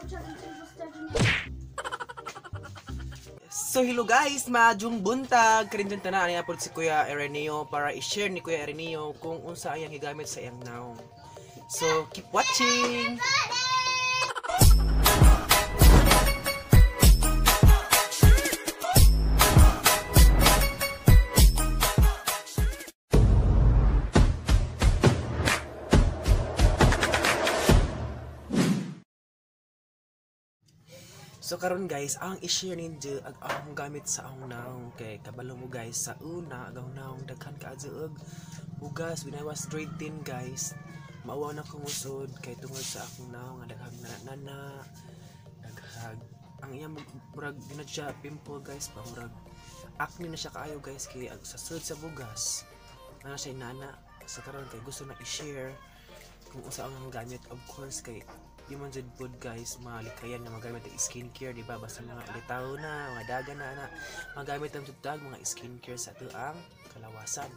So hello guys, maadjong buntag karindan tanan ani apod si Kuya Erenio para i-share ni Kuya Erenio kung unsa ayang higamit sa iyang naong. So keep watching. So karon guys, ang i-share ninyo ang gamit sa akong naong kay kabalo mo guys sa una ang naong daghan ka adjog bugas binawas straight din guys. Maawa na kong usod kay tungod sa akong naong nga daghang nana daghag ang iya murag dinad siya pimple guys pa murag acne na siya kaayo guys kay sa sud sa bugas ana siya nana. Sa karon kay gusto na i-share kung unsa ang gamit of course kay di man jud pod guys malikayan nga magamit ang skincare di ba basta mga litaw na mga daga na magamit ang tutag mga skincare sa ato ang kalawasan.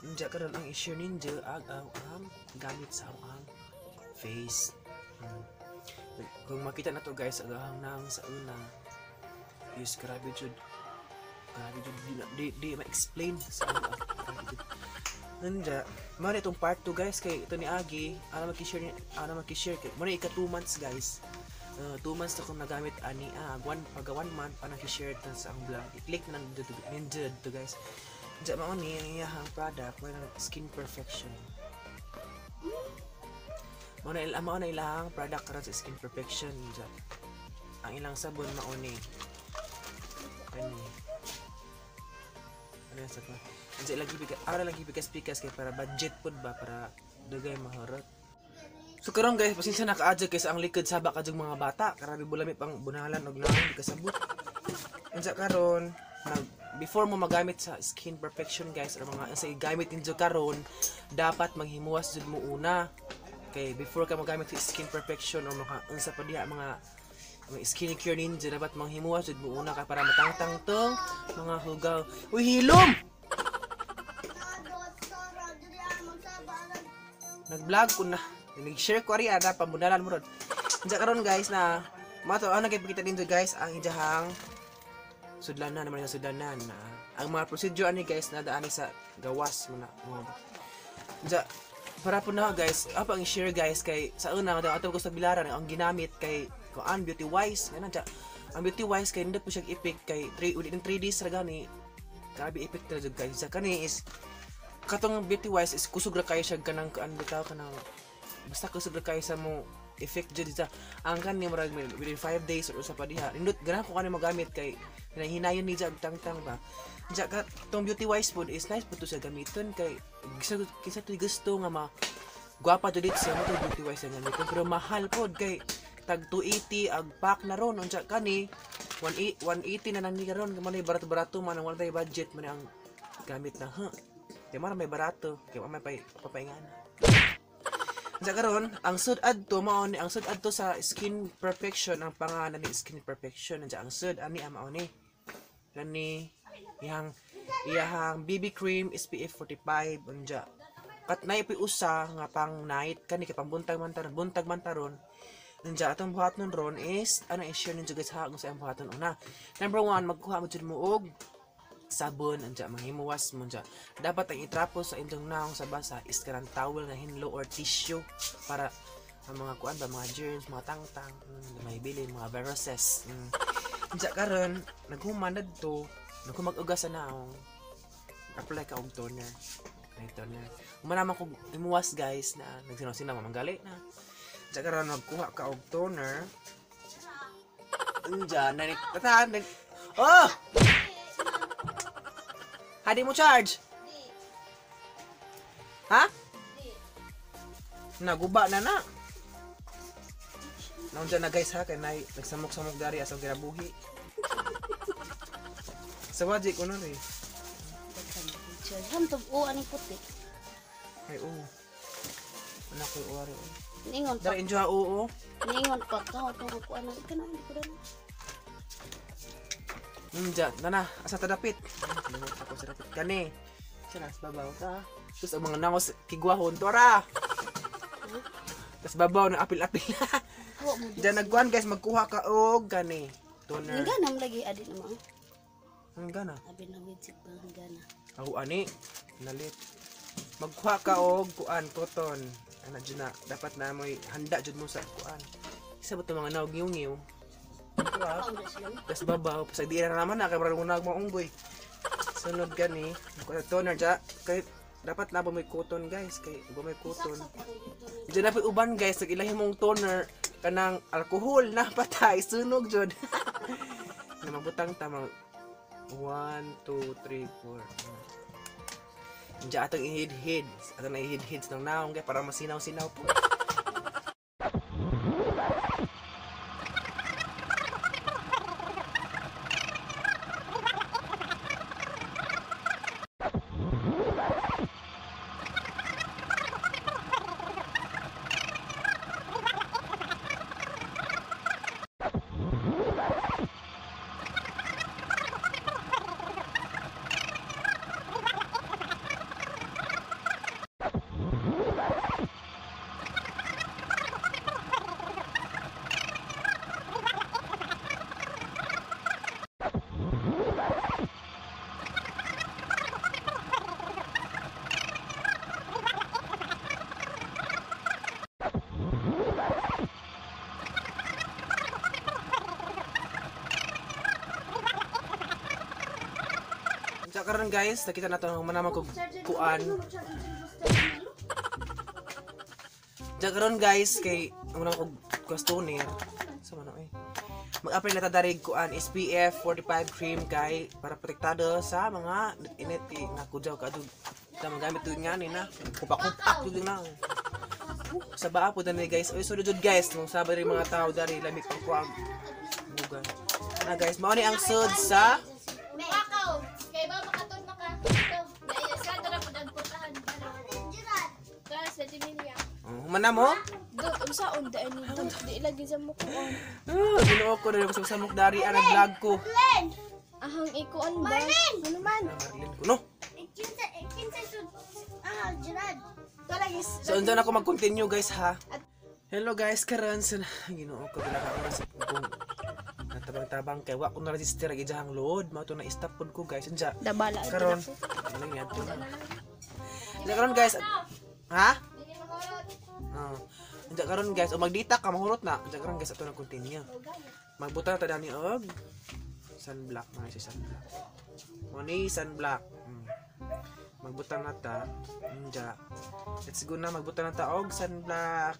Ninja karon ang i-share ninyo ang gamit sa ang face. Kung makita na to guys ang nang sa una is grabe jud di ma-explain sa Nanda, mara itong part 2 guys kay ito ni Agi, ana mag-share kay muna ika 2 months guys. 2 months na kung nagamit ani pagka 1 month ana i-share tan sa ang vlog. I-click na ninja to guys. Diyan mao ni ang product mo Skin Perfection. Mao na ilang product karon sa Skin Perfection diyan. Ang ilang sabon mao ni ani. Ano sa to? Anjay lagi pikas kay para budget pod ba para dugay mahorot. So karon guys, pasensya na kaadyo kay sa ang likod sabak kadjong mga bata, karabi bulami pang bunalan og naon di kasabot. Unsa karon, before mo magamit sa Skin Perfection guys or mga sa gamit ninyo karon, dapat manghimuwas jud mo una. Kay before ka magamit sa Skin Perfection or mga unsa pa diha mga skincare ninyo dapat manghimuwas jud mo una ka para matangtang tong mga hugaw. Uy hilom. Nag-vlog ko na. Nag-share ko rin ada pamunalan mo ron. Diyan karon guys na mato ano kay pakita ninyo guys ang ijahang sudlanan naman sa sudlanan na ang mga procedure ani guys na daani sa gawas mo na. Diyan para po na guys, apa ang share guys kay sa una daw ato ko sa bilaran ang ginamit kay kuan beauty wise ngana diyan. Ang beauty wise kay hindi po siya effect kay 3 days ra gani. Grabe effect ra jud guys. Sa kani is katong beauty wise is kusog ra kayo siya kanang kaan bitaw kanang basta kusog ra kayo sa mo effect jud sa ang kani murag within 5 days or sa pa diha nindot ganahan ko kani magamit kay hinayon ni jag tangtang ba diya ka tong beauty wise food is nice puto sa gamiton kay kinsa to gusto nga ma gwapa jud sa mo beauty wise nga gamiton pero mahal pod kay tag 280 ag pack na ron unsa kani 180 na nang ni karon man barato-barato man wala tay budget man ang gamit na Di man may barato, kay may papaingan. Sa karon, ang sud-ad to mao ni ang sud-ad to sa Skin Perfection ang pangalan ni Skin Perfection nandiya ang sud ani mao ni. Kani iyang BB cream SPF 45 unja. Kat nay usa nga pang night kani kay pambuntag man taron. Nandiya atong buhaton ron is ano i-share ninyo guys ha kung sa buhaton una. Number 1, magkuha mo jud mo og sabon anja manghimuwas mo anja dapat ang itrapo sa inyong naong sa basa is kanang towel nga hinlo or tissue para ang mga kuan ba mga germs mga tangtang may bilin mga viruses anja karon naghuman dadto nagkumag-ugas sa naong apply ka og toner naman ko imuwas guys na nagsinaw mamanggali na anja karon nagkuha ka og toner anja oh Hadi mo charge? Ha? Naguba na. Naon dyan na guys ha, kaya nagsamok-samok dari asang ginabuhi. Sa wajik ko na rin. Hantog aning puti. Ay anak ko uwari. Ningon pa. Dari enjoy Ningon pa ka ko ano kanang di ko dala. Diyan, nana, asa tadapit. Ako sa dapit kani. Siya babaw ka. Tapos ang mga nangos kigwahon, tora. Tapos babaw ng apil-apil. Wa mo. Diyan nagkuhan guys, magkuha ka og gani. Toner. Hangganam lagi adit naman. Ang gana. Abi na widget pa hanggana. Ako ani, nalit. Magkuha ka og kuan cotton. Ana dyan na, dapat na mo'y handa dyan mo sa kuan. Isa ba ito mga naog-ngiw-ngiw? Kuha. Pauda sila. Tapos babaw. Tapos di na naman na, kaya parang unag mo unggoy. Sunod gani. Magkuha toner dyan. Kaya dapat na ba may cotton guys. Kaya ba may cotton. Diyan na po uban guys. Nag-ilahin mong toner kanang alcohol na patay. Sunog dyan. Na mabutang tamang 1, 2, 3, 4. Diyan atong ihid-hid. Atong na ihid-hid ng naong kaya para masinaw-sinaw po. Sa karon guys, nakita nato ang manamang kog kuan. Sa karon guys, kay manamang kog customer. Sa man eh. Mag-apply na ta darig kuan SPF 45 cream kay para protektado sa mga init na kudyaw kadug. Ta magamittud nga ni na. Kupak-kupaktud na. Sa baa po dani guys. Oy sudod guys, mong sabi rin mga tao dari lamig pang kuag. Bugan. Na guys, mao ni ang sud sa Makaw, kay ba makaton maka. Ito, naiyasado na po nagpuntahan. Kaya sa Dimilia. Humana mo? Dot, unsaon daan ni Dot, di lagi sa mukuan. Ginoo ko na sa samok dari ang vlog ko. Ahang ikuan ba? Ano man? Marlin ko no. So unsa na ako mag-continue guys ha. Hello guys, karon sa Ginoo ko pala ka oras kung natabang-tabang kay wa ko na register ag ijahang load, mao to na stop pod ko guys. Unsa? Dabala Karon lang yad to na. Karon guys. Ha? Oh. Unsa karon guys, o magdita ka mahurot na. Unsa karon guys ato na continue. Magbuta ta dani og sunblock mga si sunblock. Mo ni sunblock. Magbutang na ta. Unja. Let's go na magbutang na ta og sunblock.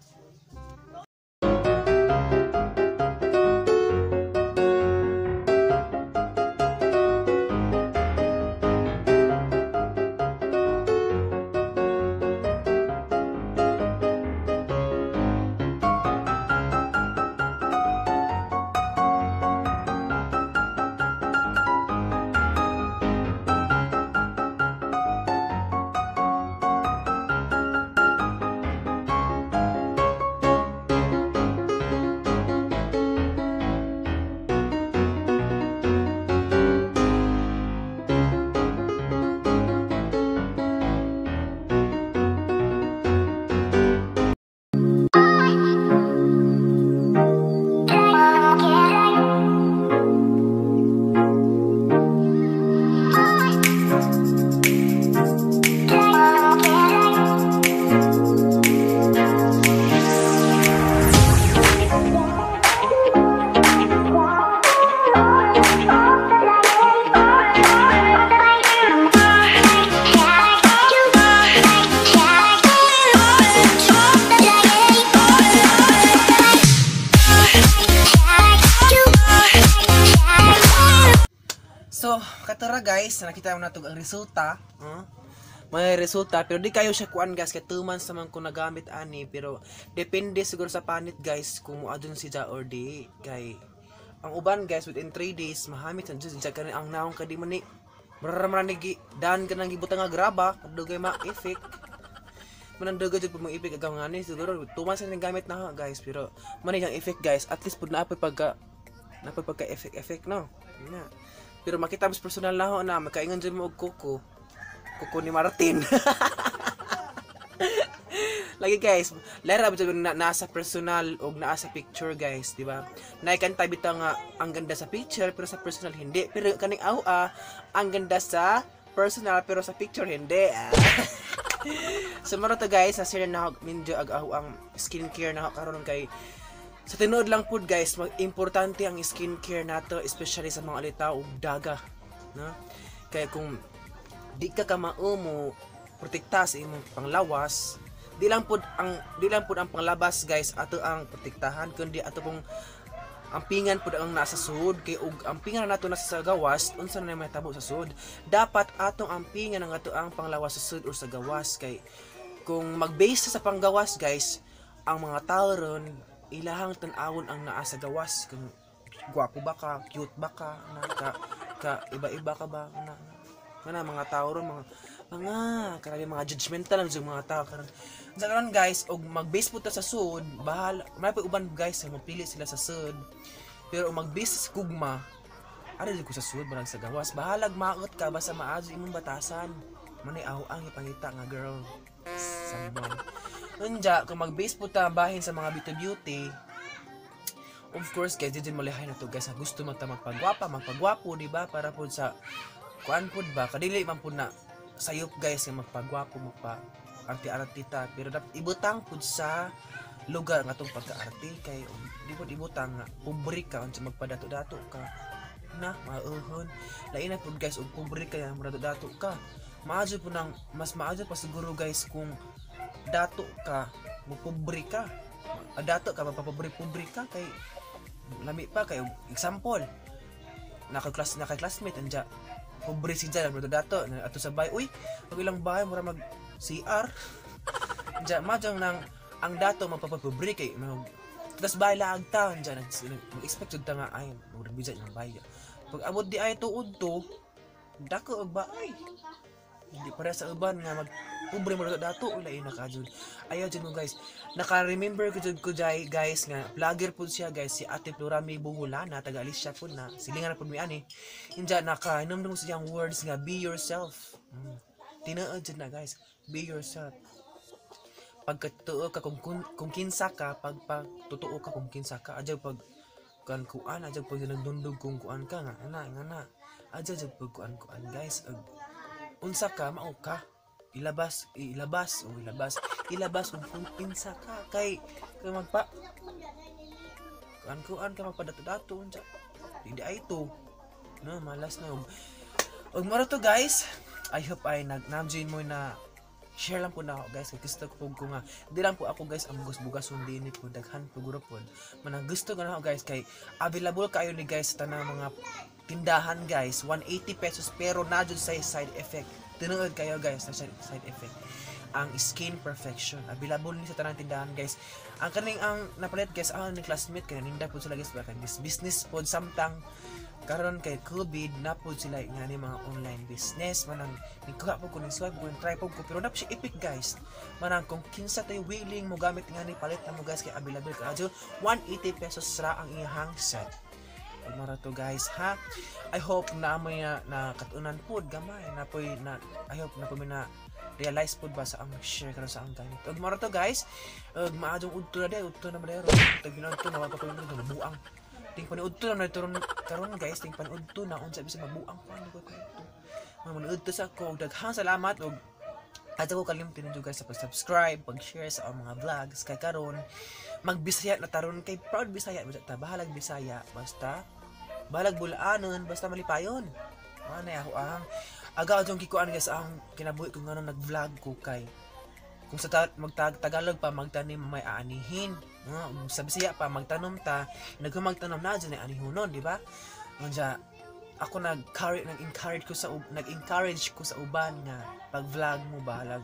So, katara guys, nakita mo na ito ang resulta. May resulta, pero di kayo siya kuan guys, kaya 2 months naman ko nagamit ani. Pero, depende siguro sa panit guys, kung muadun siya or di. Kay, ang uban guys, within 3 days, mahamit ang Diyos. Diyan ka rin ang naong ka di man ni. Mararaman ni daan ka nang gibutang nga graba, kadugay ma-effect. Manandaga dyan po mga effect agaw nga ni. Siguro, 2 months na gamit na ha guys. Pero, manay ang effect guys, at least po naapay pagka-effect no. Yun na. Pero makita mas personal na ho na makaingon dyan mo og kuko ni Martin. Lagi guys, lara ba na nasa personal o nasa picture guys, di ba? Naikanta bitaw nga ang ganda sa picture pero sa personal hindi. Pero kaning ang ganda sa personal pero sa picture hindi. So maro to guys, sa share na minjo ang skincare na karon kay sa tinuod lang pud guys, importante ang skincare nato especially sa mga alitaw ug daga, no? Kaya kung di ka kamao mo protekta sa imong panglawas, di lang pud ang panglabas guys ato ang protektahan kundi ato pong ampingan pud ang nasa sud kay ug ampingan nato nasa sa gawas unsa na may tabo sa sud, dapat atong ampingan ang ato ang panglawas sa sud o sa gawas. Kay kung mag-base sa panggawas guys, ang mga tao ron ilahang tan-awon ang naa sa gawas, kung gwapo ba ka, cute ba ka, ka iba-iba ka ba na mga tao ron, mga karami mga judgmental lang yung mga tao karon. Sa karon guys, og mag-base po ta sa sud, bahala may pa uban guys nga mapili sila sa sud. Pero og mag-base sa kugma, ari ko sa sud barang sa gawas, bahalag maot ka basta maazo imong batasan. Manay ang ipangita nga girl. Sambon. Unja kung mag-base po ta bahin sa mga beauty, of course guys, di din malihay na to guys, gusto man ta magpagwapo, di ba? Para po sa kuan pud ba kadili man pud na sayop guys nga magpagwapo arti-arti ta, pero dapat ibutang pud sa lugar nga tong pagka-arti kay di pud ibutang nga pobre ka unsa magpadato-dato ka na mauhon lain na pud guys og pobre ka nga magpadato-dato ka. Maajo pud nang mas maajo pa siguro guys kung dato ka pobre ka, dato ka mapapobre ka kay lami pa kay example naka-classmate anja pobre si Jan bro dato ato sa bay, uy pag ilang bahay mura mag CR ja majang nang ang dato mapapobre kay tas bahay laag ta anja mag-expect jud ta nga ay murabisa ng bahay pag abot di ay tuod to dako og bahay hindi para sa uban nga mag pobre mo dato ulay nakajud ayaw jud mo guys. Naka-remember ko jud ko guys nga vlogger pud siya guys, si Ate Florami Buhulana, taga Alicia pud na silingan pud mi ani. Inja naka-inom siyang words nga be yourself. Tinuod jud na guys, be yourself. Pagkatuo ka kung kinsa ka, pagtutuo ka kung kinsa ka, adyo pag kuan adyo pag nagdundog kung kuan ka nga ana adyo jud pag kuan guys. Unsa ka mao ka ilabas kung pinsa ka kay magpa kuan ka magpadato-dato unsa hindi ay to no malas na og maro to guys. I hope ay nag-join mo na share lang po na ako guys kay gusto ko nga di lang po ako guys ang bugas din ni po daghan po guro po man gusto ko na ako guys kay available kayo ni guys sa tanang mga tindahan guys 180 pesos pero na jud sa side effect. Tinuod kayo guys sa side effect ang skin perfection available ni sa tanang tindahan guys. Ang kaning ang napalit guys ang ni classmate kay ninda pud sila guys baka business pod samtang karon kay COVID na pud sila nga ni mga online business manang nikuha po ko ni swipe ko try po ko pero na siya epic guys manang kung kinsa tay willing mo gamit nga ni palit na mo guys kay available ka adyo 180 pesos ra ang iyang set. Mara to guys ha. I hope na may na katunan pud gamay na poy na I hope na po na realize pud ba sa ang share karon sa ang gamit. Og mara to guys, og maadong udto na madero. Tag binadto na magpapuyon na buang. Ting paniudto na turon karon guys, ting paniudto na unsa bisa mabuang pa ni ko to. Manuudto sa ko daghang salamat og ato ko kalimutan niyo guys sa pag-subscribe, pag-share sa mga vlogs kay karon magbisaya na taron kay proud Bisaya ta bahalag Bisaya basta balag bulaanon basta malipayon. Manay ako ang agaw jong kikuan guys ang kinabuhi ko ngano nag-vlog ko kay kung sa Tagalog pa magtanim may aanihin, sa Bisaya pa magtanom ta nagmagtanom na dyan ay anihunon, di ba? Unja ako nag-encourage ko sa uban nga pag-vlog mo bahalag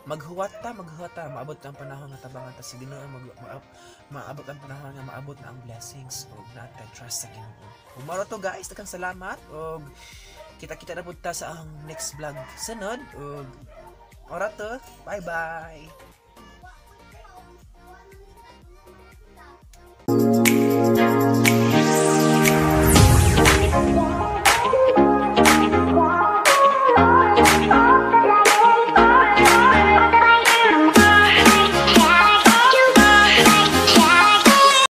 maghuwat ta maabot ang panahon nga tabangan ta sa Ginoo maabot ang panahon nga maabot na ang blessings og natay trust sa Ginoo. Ug maro to guys, daghang salamat og kita-kita na pud ta sa ang next vlog sunod og ora to bye bye.